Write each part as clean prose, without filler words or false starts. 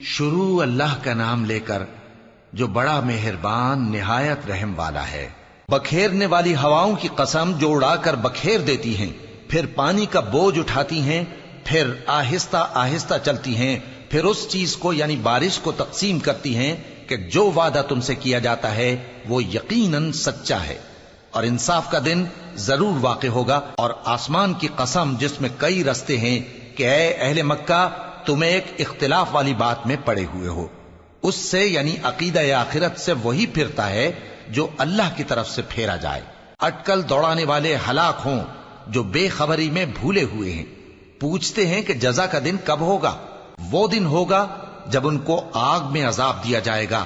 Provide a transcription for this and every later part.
شروع اللہ کا نام لے کر جو بڑا مہربان نہایت رحم والا ہے۔ بکھیرنے والی ہواؤں کی قسم جو اڑا کر بکھیر دیتی ہیں، پھر پانی کا بوجھ اٹھاتی ہیں، پھر آہستہ آہستہ چلتی ہیں، پھر اس چیز کو یعنی بارش کو تقسیم کرتی ہیں کہ جو وعدہ تم سے کیا جاتا ہے وہ یقیناً سچا ہے، اور انصاف کا دن ضرور واقع ہوگا۔ اور آسمان کی قسم جس میں کئی رستے ہیں کہ اے اہل مکہ تم ایک اختلاف والی بات میں پڑے ہوئے ہو، اس سے یعنی عقیدہ آخرت سے وہی پھرتا ہے جو اللہ کی طرف سے پھیرا جائے۔ اٹکل دوڑانے والے ہلاک ہوں جو بے خبری میں بھولے ہوئے ہیں، پوچھتے ہیں کہ جزا کا دن کب ہوگا؟ وہ دن ہوگا جب ان کو آگ میں عذاب دیا جائے گا۔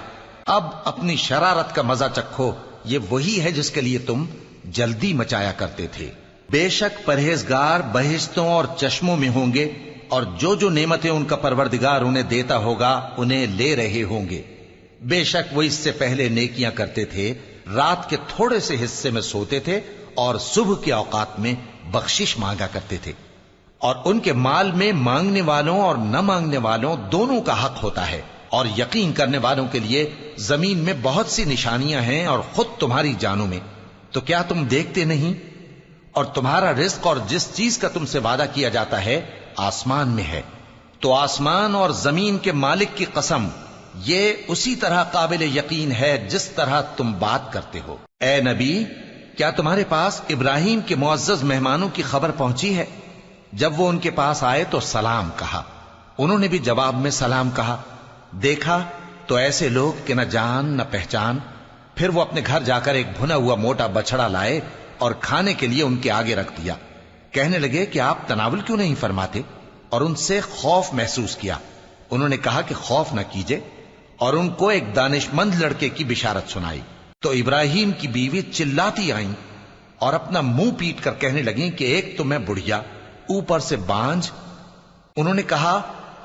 اب اپنی شرارت کا مزہ چکھو، یہ وہی ہے جس کے لیے تم جلدی مچایا کرتے تھے۔ بے شک پرہیزگار بہشتوں اور چشموں میں ہوں گے، اور جو نعمتیں ان کا پروردگار انہیں دیتا ہوگا انہیں لے رہے ہوں گے۔ بے شک وہ اس سے پہلے نیکیاں کرتے تھے، رات کے تھوڑے سے حصے میں سوتے تھے اور صبح کے اوقات میں بخشش مانگا کرتے تھے، اور ان کے مال میں مانگنے والوں اور نہ مانگنے والوں دونوں کا حق ہوتا ہے۔ اور یقین کرنے والوں کے لیے زمین میں بہت سی نشانیاں ہیں اور خود تمہاری جانوں میں، تو کیا تم دیکھتے نہیں؟ اور تمہارا رزق اور جس چیز کا تم سے وعدہ کیا جاتا ہے آسمان میں ہے، تو آسمان اور زمین کے مالک کی قسم یہ اسی طرح قابل یقین ہے جس طرح تم بات کرتے ہو۔ اے نبی، کیا تمہارے پاس ابراہیم کے معزز مہمانوں کی خبر پہنچی ہے؟ جب وہ ان کے پاس آئے تو سلام کہا، انہوں نے بھی جواب میں سلام کہا۔ دیکھا تو ایسے لوگ کہ نہ جان نہ پہچان۔ پھر وہ اپنے گھر جا کر ایک بھنا ہوا موٹا بچڑا لائے اور کھانے کے لیے ان کے آگے رکھ دیا۔ کہنے لگے کہ آپ تناول کیوں نہیں فرماتے؟ اور ان سے خوف محسوس کیا۔ انہوں نے کہا کہ خوف نہ کیجے، اور ان کو ایک دانش مند لڑکے کی بشارت سنائی۔ تو ابراہیم کی بیوی چلاتی آئیں اور اپنا منہ پیٹ کر کہنے لگیں کہ ایک تو میں بڑھیا، اوپر سے بانجھ۔ انہوں نے کہا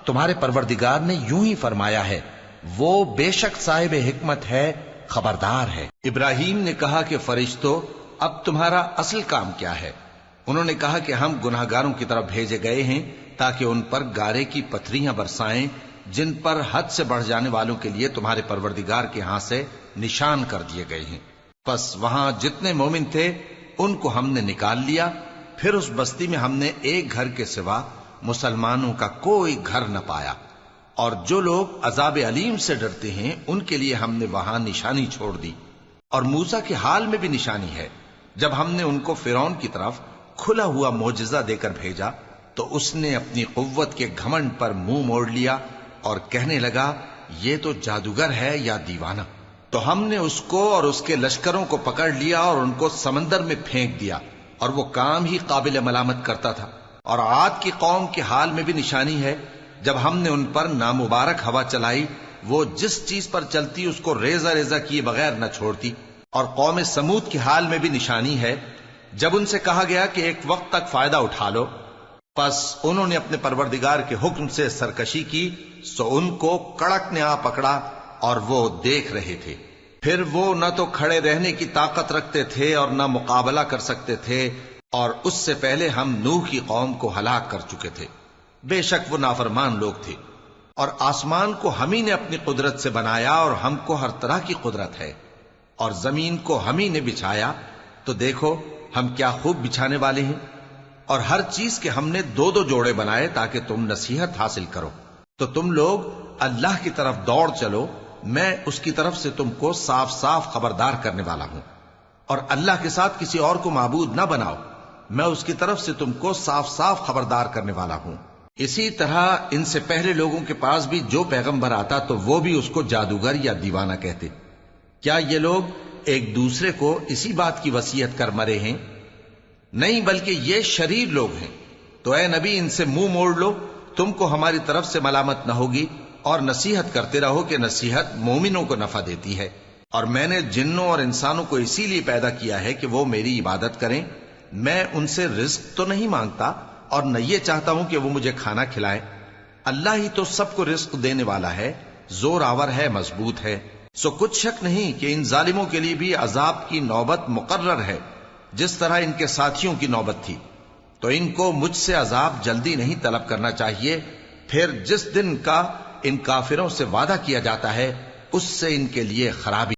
تمہارے پروردگار نے یوں ہی فرمایا ہے، وہ بے شک صاحب حکمت ہے، خبردار ہے۔ ابراہیم نے کہا کہ فرشتوں، اب تمہارا اصل کام کیا ہے؟ انہوں نے کہا کہ ہم گناہگاروں کی طرف بھیجے گئے ہیں تاکہ ان پر گارے کی پتھریاں برسائیں جن پر حد سے بڑھ جانے والوں کے لیے تمہارے پروردگار کے ہاں سے نشان کر دیے گئے ہیں۔ پس وہاں جتنے مومن تھے ان کو ہم نے نکال لیا، پھر اس بستی میں ہم نے ایک گھر کے سوا مسلمانوں کا کوئی گھر نہ پایا، اور جو لوگ عذاب علیم سے ڈرتے ہیں ان کے لیے ہم نے وہاں نشانی چھوڑ دی۔ اور موسیٰ کے حال میں بھی نشانی ہے، جب ہم نے ان کو فرعون کی طرف کھلا ہوا معجزہ دے کر بھیجا تو اس نے اپنی قوت کے گھمنڈ پر منہ موڑ لیا اور کہنے لگا یہ تو جادوگر ہے یا دیوانہ۔ تو ہم نے اس کو اور اس کے لشکروں کو پکڑ لیا اور ان کو سمندر میں پھینک دیا، اور وہ کام ہی قابل ملامت کرتا تھا۔ اور عاد کی قوم کے حال میں بھی نشانی ہے، جب ہم نے ان پر نامبارک ہوا چلائی، وہ جس چیز پر چلتی اس کو ریزہ ریزہ کیے بغیر نہ چھوڑتی۔ اور قوم سمود کے حال میں بھی نشانی ہے، جب ان سے کہا گیا کہ ایک وقت تک فائدہ اٹھا لو، پس انہوں نے اپنے پروردگار کے حکم سے سرکشی کی، سو ان کو کڑک نے آ پکڑا اور وہ دیکھ رہے تھے۔ پھر وہ نہ تو کھڑے رہنے کی طاقت رکھتے تھے اور نہ مقابلہ کر سکتے تھے، اور اس سے پہلے ہم نوح کی قوم کو ہلاک کر چکے تھے۔ بے شک وہ نافرمان لوگ تھے۔ اور آسمان کو ہم ہی نے اپنی قدرت سے بنایا، اور ہم کو ہر طرح کی قدرت ہے، اور زمین کو ہم ہی نے بچھایا، تو دیکھو ہم کیا خوب بچھانے والے ہیں۔ اور ہر چیز کے ہم نے دو دو جوڑے بنائے تاکہ تم نصیحت حاصل کرو۔ تو تم لوگ اللہ کی طرف دوڑ چلو، میں اس کی طرف سے تم کو صاف صاف خبردار کرنے والا ہوں۔ اور اللہ کے ساتھ کسی اور کو معبود نہ بناؤ، میں اس کی طرف سے تم کو صاف صاف خبردار کرنے والا ہوں۔ اسی طرح ان سے پہلے لوگوں کے پاس بھی جو پیغمبر آتا تو وہ بھی اس کو جادوگر یا دیوانہ کہتے۔ کیا یہ لوگ ایک دوسرے کو اسی بات کی وصیت کر مرے ہیں؟ نہیں، بلکہ یہ شریر لوگ ہیں۔ تو اے نبی ان سے منہ موڑ لو، تم کو ہماری طرف سے ملامت نہ ہوگی، اور نصیحت کرتے رہو کہ نصیحت مومنوں کو نفع دیتی ہے۔ اور میں نے جنوں اور انسانوں کو اسی لیے پیدا کیا ہے کہ وہ میری عبادت کریں۔ میں ان سے رزق تو نہیں مانگتا، اور نہ یہ چاہتا ہوں کہ وہ مجھے کھانا کھلائیں۔ اللہ ہی تو سب کو رزق دینے والا ہے، زور آور ہے، مضبوط ہے۔ سو کچھ شک نہیں کہ ان ظالموں کے لیے بھی عذاب کی نوبت مقرر ہے، جس طرح ان کے ساتھیوں کی نوبت تھی۔ تو ان کو مجھ سے عذاب جلدی نہیں طلب کرنا چاہیے، پھر جس دن کا ان کافروں سے وعدہ کیا جاتا ہے اس سے ان کے لیے خرابی